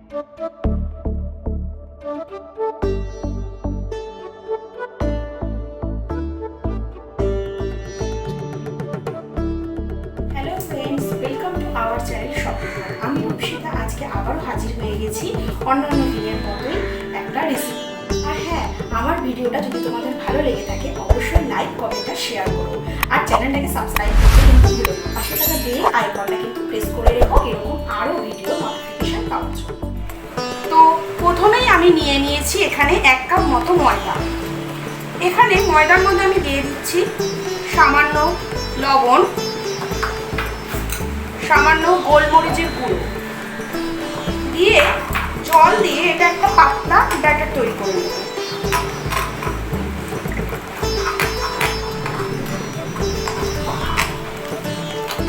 আমি রূপসিতা আজকে আবারও হাজির হয়ে গেছি অন্যান্য দিনের মতোই একটা রেসিপি। আর হ্যাঁ, আমার ভিডিওটা যদি তোমাদের ভালো লেগে থাকে অবশ্যই লাইক কমেন্ট আর শেয়ার করো, আর চ্যানেলটাকে সাবস্ক্রাইব করতে কিন্তু ভুলো না। পাশে থাকা বেল আইকনটা কিন্তু প্রেস করে রেখো এরকম আরও ভিডিও নোটিফিকেশন পাওয়ার জন্য। তো প্রথমেই আমি নিয়ে নিয়েছি এখানে 1 কাপ মতো ময়দা। এখানে ময়দার মধ্যে আমি দিয়ে দিচ্ছি সামান্য লবণ, সামান্য গোলমরিচের গুঁড়ো দিয়ে জল দিয়ে এটা একটা পাতলা ব্যাটার তৈরি করে নেব।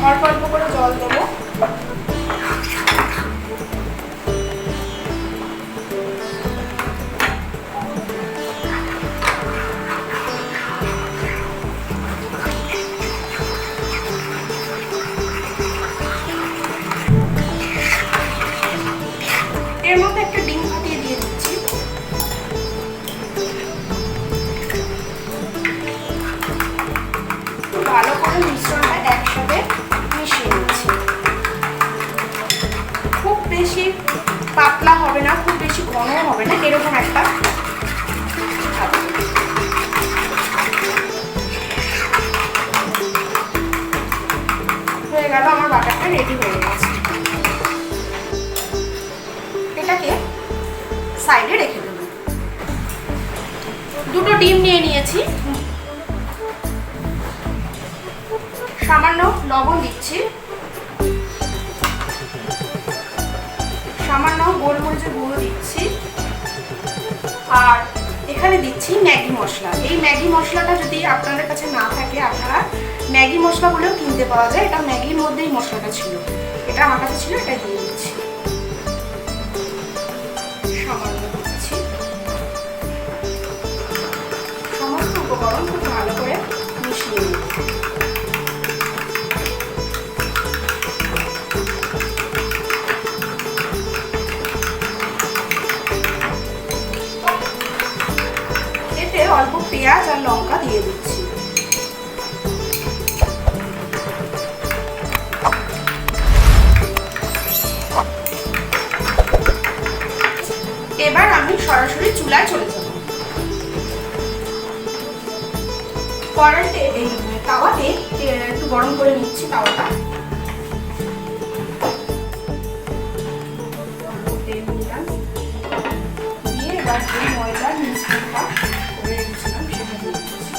অল্প অল্প করে জল দেবো। এর মধ্যে একটা ডিম ফাটিয়ে দিয়ে দিচ্ছি। ভালো করে মিশ্রণটা একসাথে মিশিয়ে নিচ্ছি। খুব বেশি পাতলা হবে না, খুব বেশি ঘন হবে না, এরকম একটা হয়ে গেল। আমার বাটারটা রেডি হয়ে গেছে। এটাকে সাইডে রেখে দেব। দুটো ডিম নিয়ে নিয়েছি, সামান্য লবণ দিচ্ছি, সামান্য গোলমরিচের গুঁড়ো দিচ্ছি, আর এখানে দিচ্ছি ম্যাগি মশলা। এই ম্যাগি মশলাটা যদি আপনাদের কাছে না থাকে আপনারা ম্যাগি মশলাগুলোও কিনতে পাওয়া যায়। এটা ম্যাগির মধ্যেই মশলাটা ছিল, এটা আমার কাছে ছিল, এটা দিয়ে দিচ্ছি। সামান্য দিচ্ছি। সমস্ত উপকরণ খুব ভালো করে মিশিয়ে নিই। এতে অল্প পেঁয়াজ আর লঙ্কা দিয়ে দিচ্ছি। এবার আমি সরাসরি চুলায় চলে যাব। কড়াইতে এই তাওয়াতে একটু গরম করে নিচ্ছি তাওয়াটা। দিয়ে এবার যে ময়দার মিশ্রণটা করে রেখেছিলাম সেটা দিয়ে দিচ্ছি।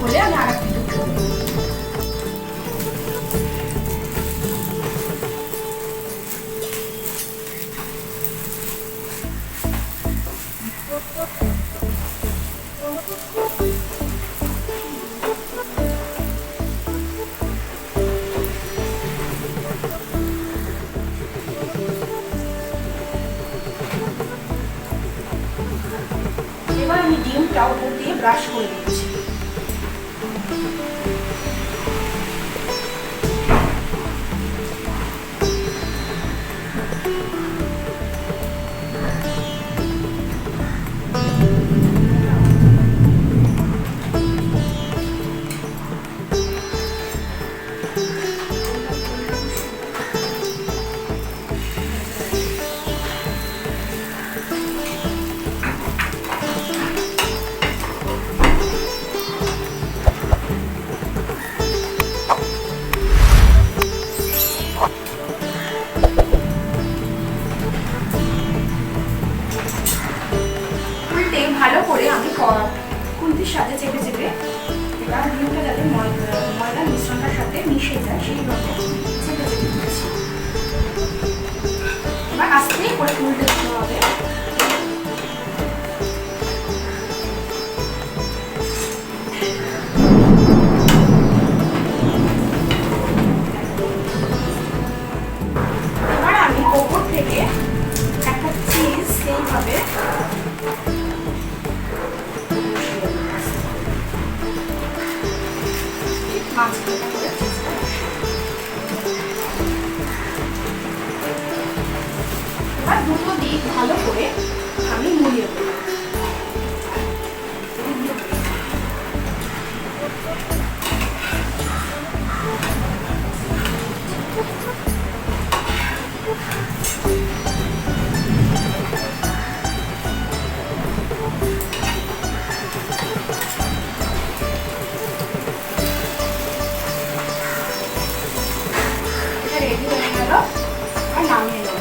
বলে আমি আর একটু এবার আমি ডিমটা উপর দিয়ে ব্রাশ করে দিচ্ছি। ভালো করে আমি খুন্তির সাথে চেপে চেপে এবার ডিমটা যাতে ময়দার মিশ্রণটার সাথে মিশে যায় সেইভাবে চেপে চেপে দিচ্ছি। এবার আস্তে করে উল্টে দিতে হবে। মাঝখানটা করে চিজটা বসিয়ে এবার দুটো দিক ভালো করে আমি মুড়িয়ে দেবো। রেডি হয়ে গেল আর নামিয়ে নেব।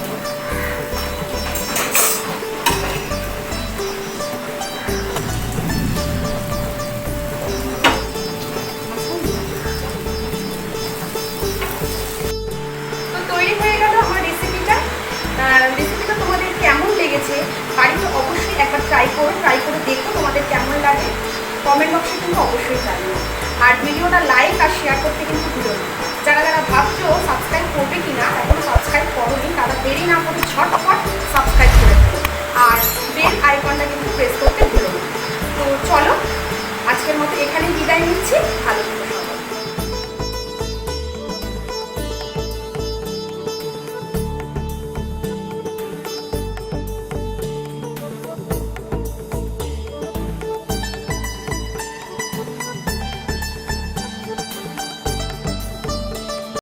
তো তৈরি হয়ে গেল আমার রেসিপিটা। রেসিপিটা তোমাদের কেমন লেগেছে বাড়িতে অবশ্যই একবার ট্রাই করে দেখো তোমাদের কেমন লাগে। কমেন্ট বক্সে কিন্তু অবশ্যই জানিও। আর ভিডিওটা লাইক আর শেয়ার করতে কিন্তু ভুলো না। যারা যারা ভাবছো সাবস্ক্রাইব করবে কিনা, এখনো সাবস্ক্রাইব করোনি, তারা দেরি না করে ঝটপট সাবস্ক্রাইব